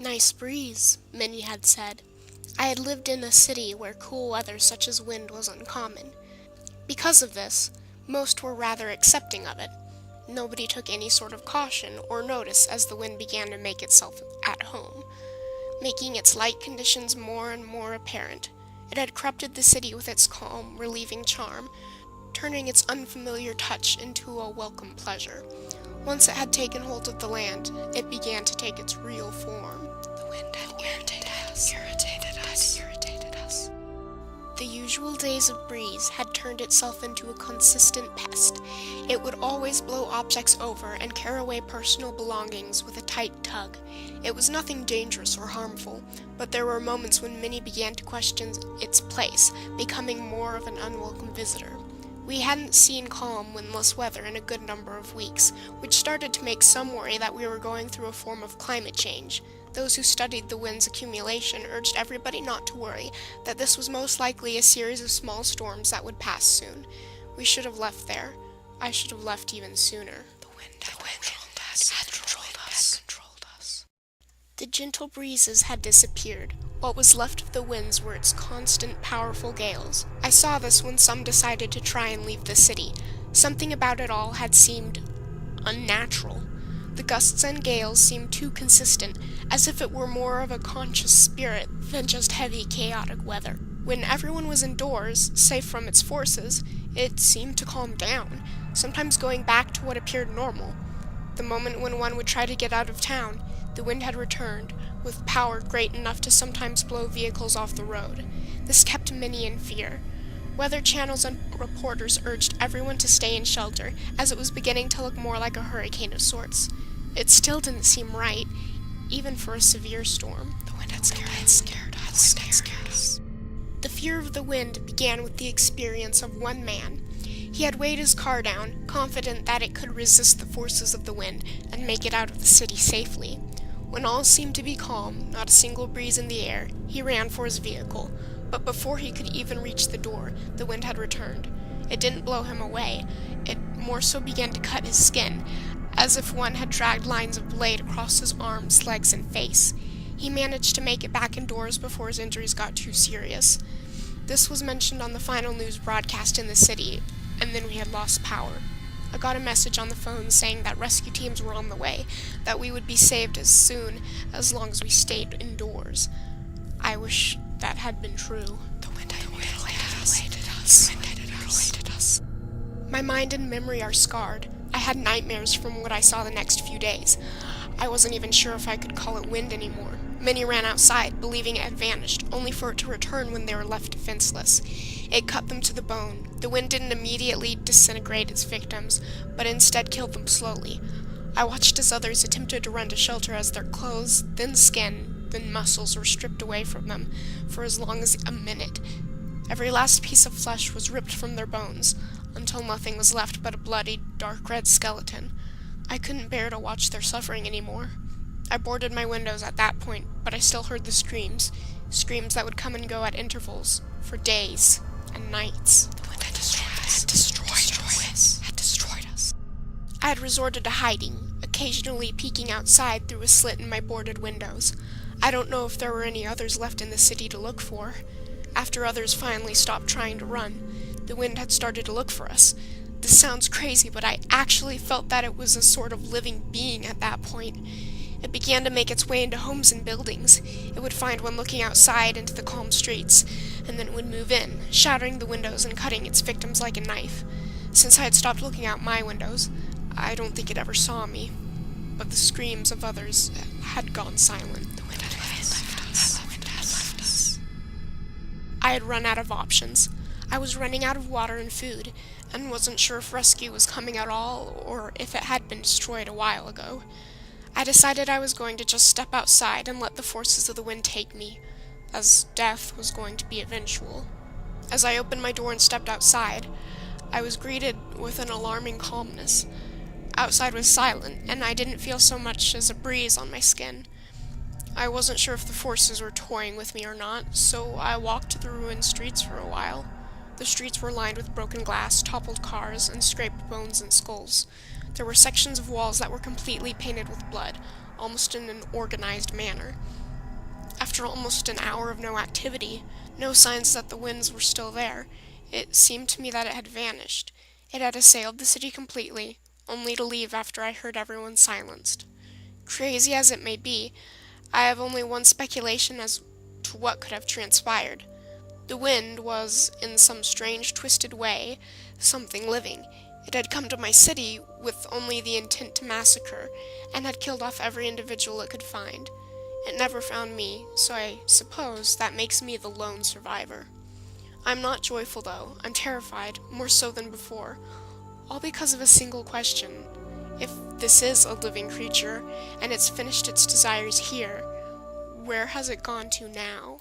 Nice breeze, many had said. I had lived in a city where cool weather such as wind was uncommon. Because of this, most were rather accepting of it. Nobody took any sort of caution or notice as the wind began to make itself at home, making its light conditions more and more apparent. It had corrupted the city with its calm, relieving charm, turning its unfamiliar touch into a welcome pleasure. Once it had taken hold of the land, it began to take its real form. The wind had irritated us. The usual days of breeze had turned itself into a consistent pest. It would always blow objects over and carry away personal belongings with a tight tug. It was nothing dangerous or harmful, but there were moments when many began to question its place, becoming more of an unwelcome visitor. We hadn't seen calm, windless weather in a good number of weeks, which started to make some worry that we were going through a form of climate change. Those who studied the wind's accumulation urged everybody not to worry, that this was most likely a series of small storms that would pass soon. We should have left there. I should have left even sooner. The wind had controlled us. The gentle breezes had disappeared. What was left of the winds were its constant, powerful gales. I saw this when some decided to try and leave the city. Something about it all had seemed unnatural. The gusts and gales seemed too consistent, as if it were more of a conscious spirit than just heavy, chaotic weather. When everyone was indoors, safe from its forces, it seemed to calm down, sometimes going back to what appeared normal. The moment when one would try to get out of town, the wind had returned, with power great enough to sometimes blow vehicles off the road. This kept many in fear. Weather channels and reporters urged everyone to stay in shelter, as it was beginning to look more like a hurricane of sorts. It still didn't seem right, even for a severe storm. The wind had scared us. The fear of the wind began with the experience of one man. He had weighed his car down, confident that it could resist the forces of the wind and make it out of the city safely. When all seemed to be calm, not a single breeze in the air, he ran for his vehicle. But before he could even reach the door, the wind had returned. It didn't blow him away. It more so began to cut his skin, as if one had dragged lines of blade across his arms, legs, and face. He managed to make it back indoors before his injuries got too serious. This was mentioned on the final news broadcast in the city, and then we had lost power. I got a message on the phone saying that rescue teams were on the way, that we would be saved as long as we stayed indoors. I wish that had been true. The wind had mutilated us. My mind and memory are scarred. I had nightmares from what I saw the next few days. I wasn't even sure if I could call it wind anymore. Many ran outside, believing it had vanished, only for it to return when they were left defenseless. It cut them to the bone. The wind didn't immediately disintegrate its victims, but instead killed them slowly. I watched as others attempted to run to shelter as their clothes, then skin, then muscles were stripped away from them for as long as a minute. Every last piece of flesh was ripped from their bones, until nothing was left but a bloody, dark red skeleton. I couldn't bear to watch their suffering anymore. I boarded my windows at that point, but I still heard the screams that would come and go at intervals, for days and nights. The wind had destroyed us. I had resorted to hiding, occasionally peeking outside through a slit in my boarded windows. I don't know if there were any others left in the city to look for. After others finally stopped trying to run, the wind had started to look for us. This sounds crazy, but I actually felt that it was a sort of living being at that point. It began to make its way into homes and buildings. It would find one looking outside into the calm streets, and then it would move in, shattering the windows and cutting its victims like a knife. Since I had stopped looking out my windows, I don't think it ever saw me, but the screams of others had gone silent. The wind had left us. I had run out of options. I was running out of water and food, and wasn't sure if rescue was coming at all, or if it had been destroyed a while ago. I decided I was going to just step outside and let the forces of the wind take me, as death was going to be eventual. As I opened my door and stepped outside, I was greeted with an alarming calmness. Outside was silent, and I didn't feel so much as a breeze on my skin. I wasn't sure if the forces were toying with me or not, so I walked the ruined streets for a while. The streets were lined with broken glass, toppled cars, and scraped bones and skulls. There were sections of walls that were completely painted with blood. almost in an organized manner. After almost an hour of no activity, no signs that the winds were still there, it seemed to me that it had vanished. It had assailed the city completely, only to leave after I heard everyone silenced. Crazy as it may be, I have only one speculation as to what could have transpired. The wind was, in some strange twisted way, something living. It had come to my city with only the intent to massacre, and had killed off every individual it could find. It never found me, so I suppose that makes me the lone survivor. I'm not joyful, though. I'm terrified, more so than before, all because of a single question. If this is a living creature, and it's finished its desires here, where has it gone to now?